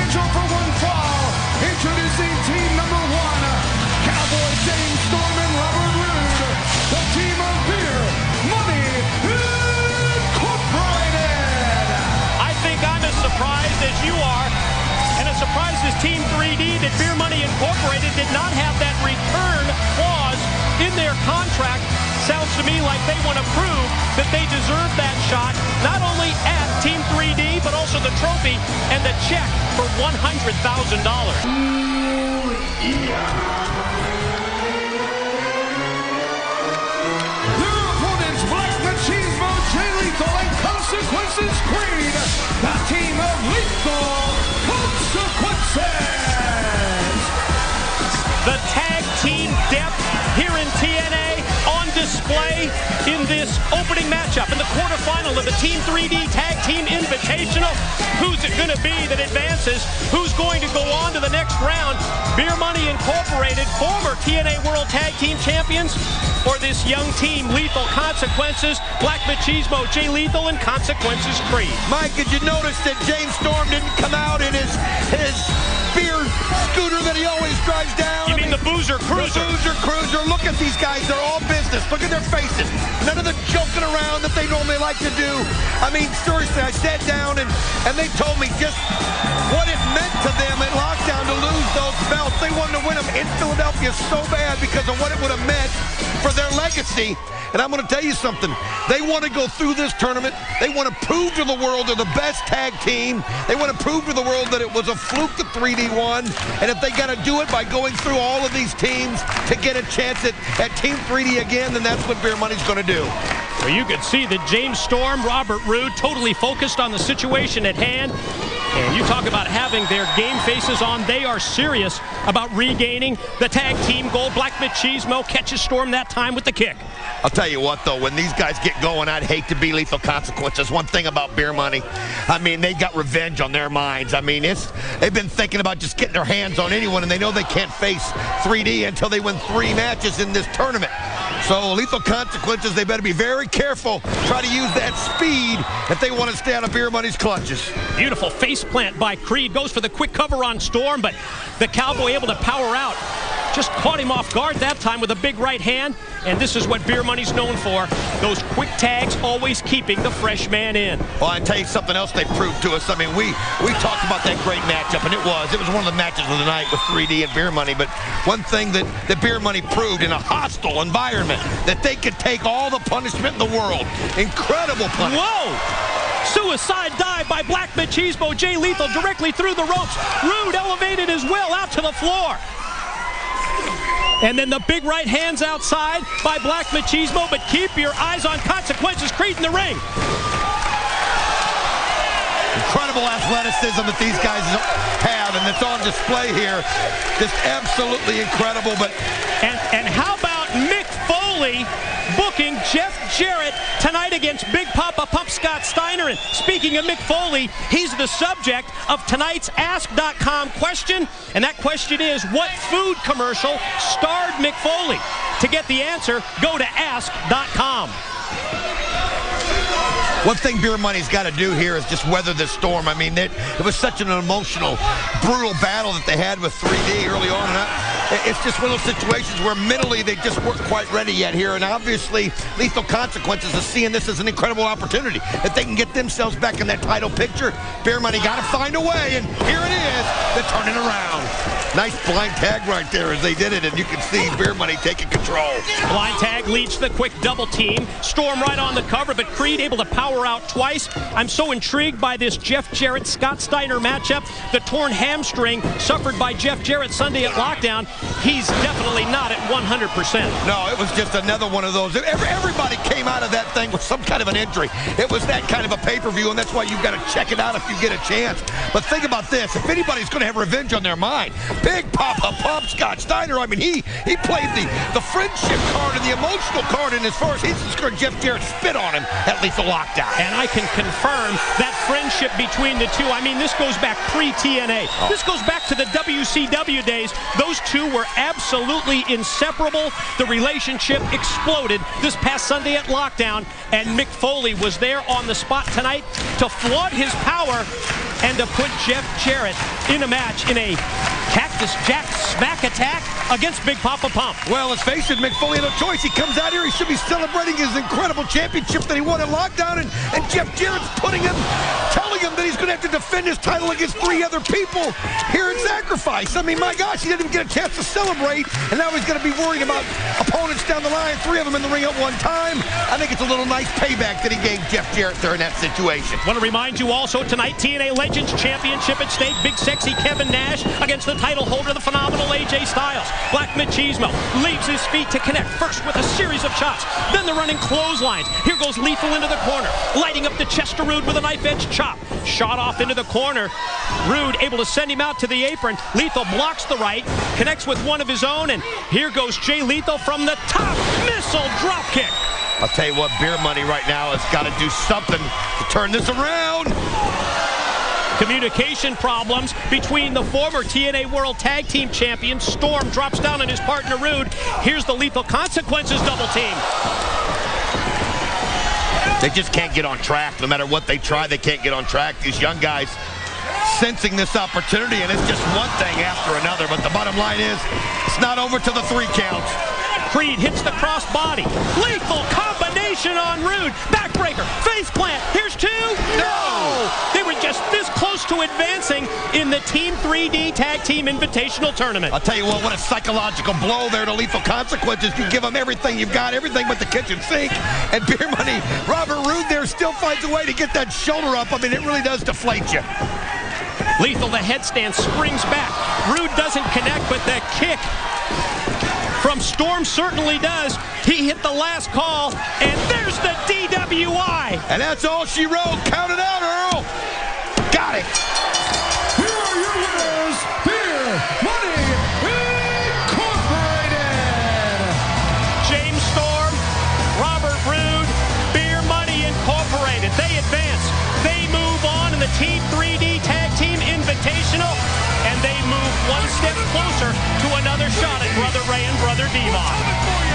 scheduled for one fall. Introducing team number 1, Cowboy James Storm and Robert Roode, the team of Beer Money Incorporated. I think I'm as surprised as you are, and as surprised as Team 3D that Beer Money Incorporated did not have that return clause in their contract. Sounds to me like they want to prove that they deserve that shot, not only at Team 3D, but also the trophy and the check for $100,000. Their opponents, Black Machismo, Jay Lethal, and Consequences Creed, the team of Lethal Consequences. The tag team depth here in TNA on display in this opening matchup in the quarterfinal of the Team 3D Tag Team Invitational. Who's it going to be that advances? Who's going to go on to the next round? Beer Money Incorporated, former TNA World Tag Team Champions, or this young team, Lethal Consequences, Black Machismo, Jay Lethal, and Consequences Creed. Mike, did you notice that James Storm didn't come out in his beer scooter that he always drives down? You mean the Boozer Cruiser? The Boozer Cruiser. Look at these guys. They're all business. Look at their faces. None of the joking around that they normally like to do. I mean, seriously, I sat down and they told me just what it meant to them at Lockdown to lose those belts. They wanted to win them in Philadelphia so bad because of what it would have meant for their legacy. And I'm going to tell you something. They want to go through this tournament. They want to prove to the world they're the best tag team. They want to prove to the world that it was a fluke that 3D won. And if they got to do it by going through all of these teams to get a chance at Team 3D again, then that's what Beer Money's going to do. Well, you could see that James Storm, Robert Roode, totally focused on the situation at hand. And you talk about having their game faces on. They are serious about regaining the tag team gold. Black Machismo catches Storm that time with the kick. I'll tell you what, though, when these guys get going, I'd hate to be Lethal Consequences. One thing about Beer Money, I mean, they got revenge on their minds. I mean, they've been thinking about just getting their hands on anyone, and they know they can't face 3D until they win 3 matches in this tournament. So Lethal Consequences, they better be very careful. Try to use that speed if they want to stay out of Beer Money's clutches. Beautiful face plant by Creed. Goes for the quick cover on Storm, but the Cowboy able to power out. Just caught him off guard that time with a big right hand. And this is what Beer Money's known for. Those quick tags, always keeping the fresh man in. Well, I tell you something else they proved to us. I mean, we talked about that great matchup, and it was one of the matches of the night with 3D and Beer Money. But one thing that Beer Money proved in a hostile environment, that they could take all the punishment in the world. Incredible punishment. Whoa! Suicide dive by Black Machismo. Jay Lethal directly through the ropes. Roode elevated as well out to the floor. And then the big right hands outside by Black Machismo, but keep your eyes on Consequences. Creed in the ring. Incredible athleticism that these guys have, and it's on display here. Just absolutely incredible. But and how about Mick Foley booking Jeff Jarrett tonight against Big Papa Pump Scott Steiner? And speaking of Mick Foley, he's the subject of tonight's Ask.com question. And that question is, what food commercial starred Mick Foley? To get the answer, go to Ask.com. One thing Beer Money's got to do here is just weather this storm. I mean, it was such an emotional, brutal battle that they had with 3D early on. And it's just one of those situations where mentally they just weren't quite ready yet here. And obviously, Lethal Consequences is seeing this as an incredible opportunity. If they can get themselves back in that title picture, Beer Money got to find a way. And here it is. They're turning around. Nice blind tag right there as they did it. And you can see Beer Money taking control. Blind tag leads to the quick double team. Storm right on the cover, but Creed able to power out twice. I'm so intrigued by this Jeff Jarrett Scott Steiner matchup. The torn hamstring suffered by Jeff Jarrett Sunday at Lockdown. He's definitely not at 100%. No, it was just another one of those. Everybody came out of that thing with some kind of an injury. It was that kind of a pay-per-view, and that's why you've got to check it out if you get a chance. But think about this. If anybody's going to have revenge on their mind, Big Papa Pump Scott Steiner, I mean, he played the friendship card and the emotional card, and as far as he's concerned, Jeff Jarrett spit on him at Lethal Lockdown. And I can confirm that friendship between the two. I mean, this goes back pre-TNA. This goes back to the WCW days. Those two were absolutely inseparable. The relationship exploded this past Sunday at Lockdown, and Mick Foley was there on the spot tonight to flaunt his power and to put Jeff Jarrett in a match in a Cactus Jack smack attack against Big Papa Pump. Well, let's face it, Mick Foley had no choice. He comes out here, he should be celebrating his incredible championship that he won at Lockdown, and Jeff Jarrett's telling him that he's going to have to defend his title against 3 other people here at Sacrifice. I mean, my gosh, he didn't even get a chance to celebrate, and now he's going to be worried about opponents down the line, 3 of them in the ring at one time. I think it's a little nice payback that he gave Jeff Jarrett there in that situation. Want to remind you also tonight, TNA Legends Championship at stake. Big Sexy Kevin Nash against the title holder, the phenomenal AJ Styles. Black Machismo leaves his feet to connect, first with a series of shots, then the running clotheslines. Here goes Lethal into the corner, lighting up the chest of Rude with a knife-edge chop. Shot off into the corner. Rude able to send him out to the apron. Lethal blocks the right, connects with one of his own, and here goes Jay Lethal from the top. Missile drop kick. I'll tell you what, Beer Money right now has got to do something to turn this around. Communication problems between the former TNA World Tag Team Champion. Storm drops down on his partner Rude. Here's the Lethal Consequences double team. They just can't get on track. No matter what they try, they can't get on track. These young guys sensing this opportunity, and it's just one thing after another. But the bottom line is, it's not over till the 3 count. Creed hits the cross body. Lethal combination on Rude. Backbreaker. Face plant. Here's 2. No! They were just this close to advancing in the Team 3D Tag Team Invitational Tournament. I'll tell you what a psychological blow there to Lethal Consequences. You give them everything you've got, everything but the kitchen sink. And Beer Money, Robert Roode there still finds a way to get that shoulder up. I mean, it really does deflate you. Lethal, the headstand, springs back. Rude doesn't connect, but the kick from Storm certainly does. He hit the last call, and there's the DWI. And that's all she wrote. Count it out, Earl. Got it. Here are your winners, Beer Money Incorporated. James Storm, Robert Roode, Beer Money Incorporated. They advance. They move on in the Team 3D Tag Team Invitational, and they move one step closer to another shot at Brother Ray and Brother Devon.